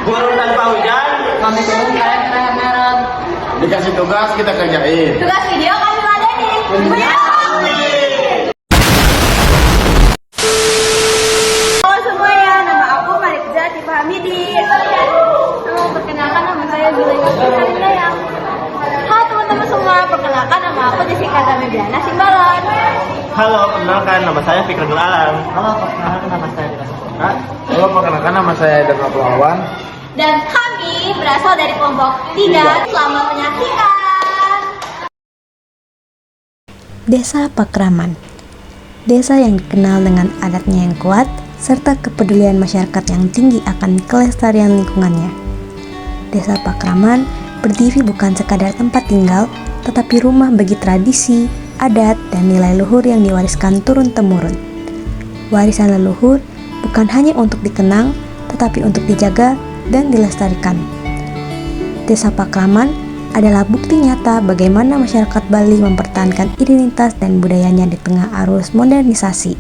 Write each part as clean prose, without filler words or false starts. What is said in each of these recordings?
Turun tanpa hujan, Kami turun kayak merah. Dikasih tugas kita kerjain. Tugas video kami ladenin. Halo semuanya, nama aku Malikza Tifa Hamidi. Halo, perkenalkan nama saya Zulaiha Harinayang. Halo teman-teman semua, perkenalkan nama aku Jessica Zamebiana Simbalon. halo, perkenalkan nama saya Fikri Nur Alam. Halo, perkenalkan nama saya Dila Saputra. Halo, perkenalkan nama saya Eden Abdul Awan. Dan kami berasal dari kelompok 3. Selamat menyaksikan. Desa Pakraman. Desa yang dikenal dengan adatnya yang kuat serta kepedulian masyarakat yang tinggi akan kelestarian lingkungannya. Desa Pakraman berdiri bukan sekadar tempat tinggal, tetapi rumah bagi tradisi, adat, dan nilai luhur yang diwariskan turun-temurun. Warisan leluhur bukan hanya untuk dikenang, tetapi untuk dijaga dan dilestarikan. Desa Pakraman adalah bukti nyata bagaimana masyarakat Bali mempertahankan identitas dan budayanya di tengah arus modernisasi.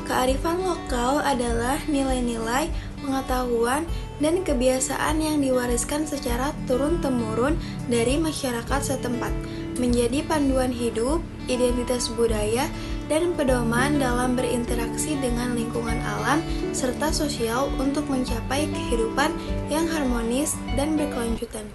Kearifan lokal adalah nilai-nilai, pengetahuan, dan kebiasaan yang diwariskan secara turun-temurun dari masyarakat setempat, menjadi panduan hidup, identitas budaya, dan pedoman dalam berinteraksi dengan lingkungan alam serta sosial untuk mencapai kehidupan yang harmonis dan berkelanjutan.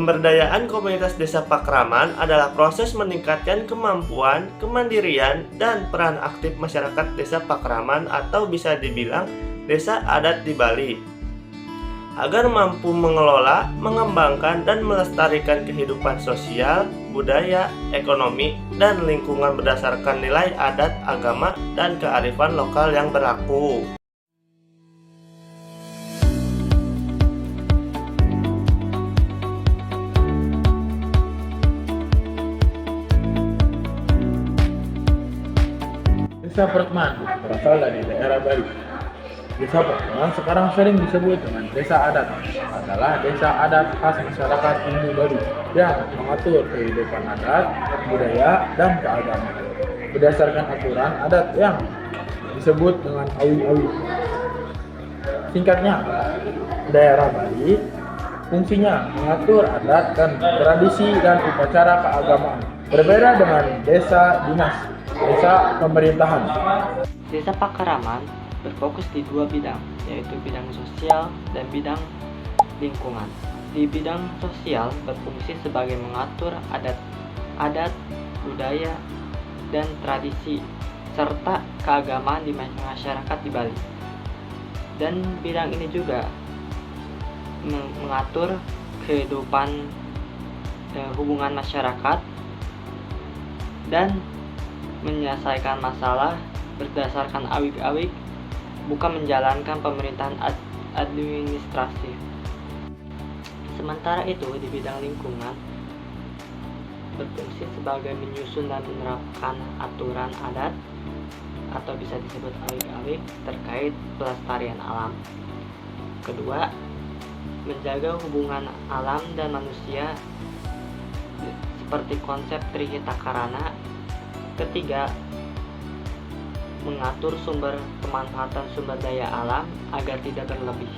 Pemberdayaan komunitas Desa Pakraman adalah proses meningkatkan kemampuan, kemandirian, dan peran aktif masyarakat Desa Pakraman atau bisa dibilang desa adat di Bali agar mampu mengelola, mengembangkan, dan melestarikan kehidupan sosial, budaya, ekonomi, dan lingkungan berdasarkan nilai adat, agama, dan kearifan lokal yang berlaku. Desa Pertman berasal dari daerah Bali. Desa Pertman sekarang sering disebut dengan desa adat. Adalah desa adat khas masyarakat Hindu Bali yang mengatur kehidupan adat, budaya, dan keagamaan berdasarkan aturan adat yang disebut dengan awi-awi. Singkatnya, daerah Bali fungsinya mengatur adat dan tradisi dan upacara keagamaan. Berbeda dengan desa dinas, desa pemerintahan. Desa Pakraman berfokus di dua bidang, yaitu bidang sosial dan bidang lingkungan. Di bidang sosial berfungsi sebagai mengatur adat, budaya, dan tradisi, serta keagamaan di masyarakat di Bali. Dan bidang ini juga mengatur kehidupan hubungan masyarakat dan menyelesaikan masalah berdasarkan awik-awik, bukan menjalankan pemerintahan administratif. Sementara itu, di bidang lingkungan berfungsi sebagai menyusun dan menerapkan aturan adat atau bisa disebut awik-awik terkait pelestarian alam. Kedua, menjaga hubungan alam dan manusia seperti konsep Trihita Karana. Ketiga, mengatur pemanfaatan sumber daya alam agar tidak berlebih.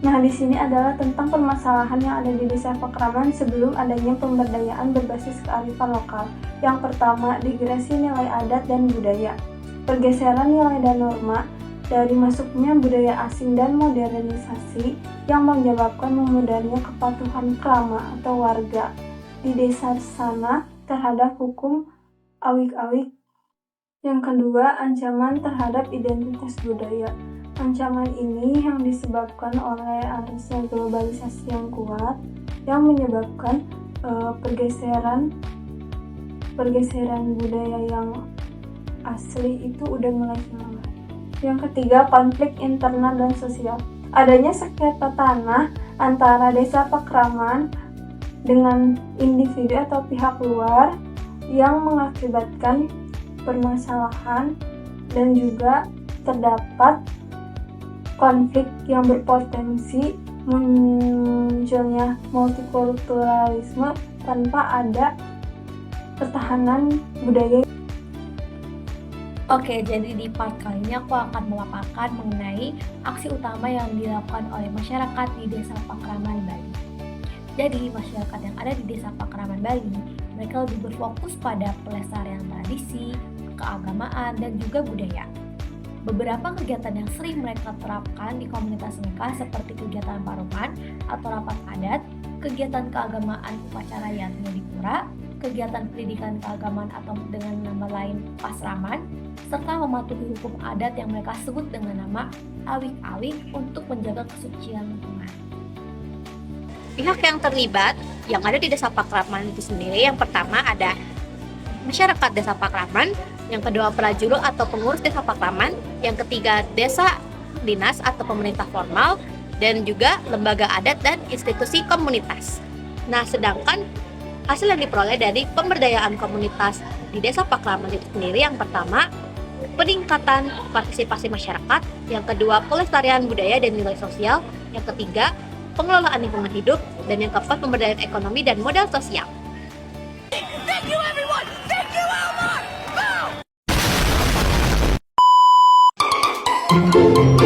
Nah, di sini adalah tentang permasalahan yang ada di Desa Pakraman sebelum adanya pemberdayaan berbasis kearifan lokal. Yang pertama, degradasi nilai adat dan budaya. Pergeseran nilai dan norma dari masuknya budaya asing dan modernisasi yang menyebabkan memudarnya kepatuhan krama atau warga di desa sana terhadap hukum awik-awik. Yang kedua, ancaman terhadap identitas budaya. Ancaman ini yang disebabkan oleh arusnya globalisasi yang kuat yang menyebabkan pergeseran budaya yang asli itu udah mulai hilang. Yang ketiga, konflik internal dan sosial. Adanya sengketa tanah antara Desa Pakraman dengan individu atau pihak luar yang mengakibatkan permasalahan dan juga terdapat konflik yang berpotensi munculnya multikulturalisme tanpa ada pertahanan budaya. Oke, jadi di part kali ini aku akan memaparkan mengenai aksi utama yang dilakukan oleh masyarakat di Desa Pakraman Bali. Jadi, masyarakat yang ada di Desa Pakraman Bali, mereka lebih berfokus pada pelestarian tradisi, keagamaan, dan juga budaya. Beberapa kegiatan yang sering mereka terapkan di komunitas mereka seperti kegiatan paruman atau rapat adat, kegiatan keagamaan upacara yatnya di pura, kegiatan pendidikan keagamaan atau dengan nama lain pasraman, serta mematuhi hukum adat yang mereka sebut dengan nama awik-awik untuk menjaga kesucian lingkungan. Pihak yang terlibat yang ada di Desa Pakraman itu sendiri, yang pertama ada masyarakat Desa Pakraman, yang kedua prajurit atau pengurus Desa Pakraman, yang ketiga desa dinas atau pemerintah formal, dan juga lembaga adat dan institusi komunitas. Nah, sedangkan hasil yang diperoleh dari pemberdayaan komunitas di Desa Pakraman itu sendiri, yang pertama peningkatan partisipasi masyarakat, yang kedua pelestarian budaya dan nilai sosial, yang ketiga pengelolaan lingkungan hidup, dan yang keempat pemberdayaan ekonomi dan modal sosial. Thank you everyone. Thank you Elmar.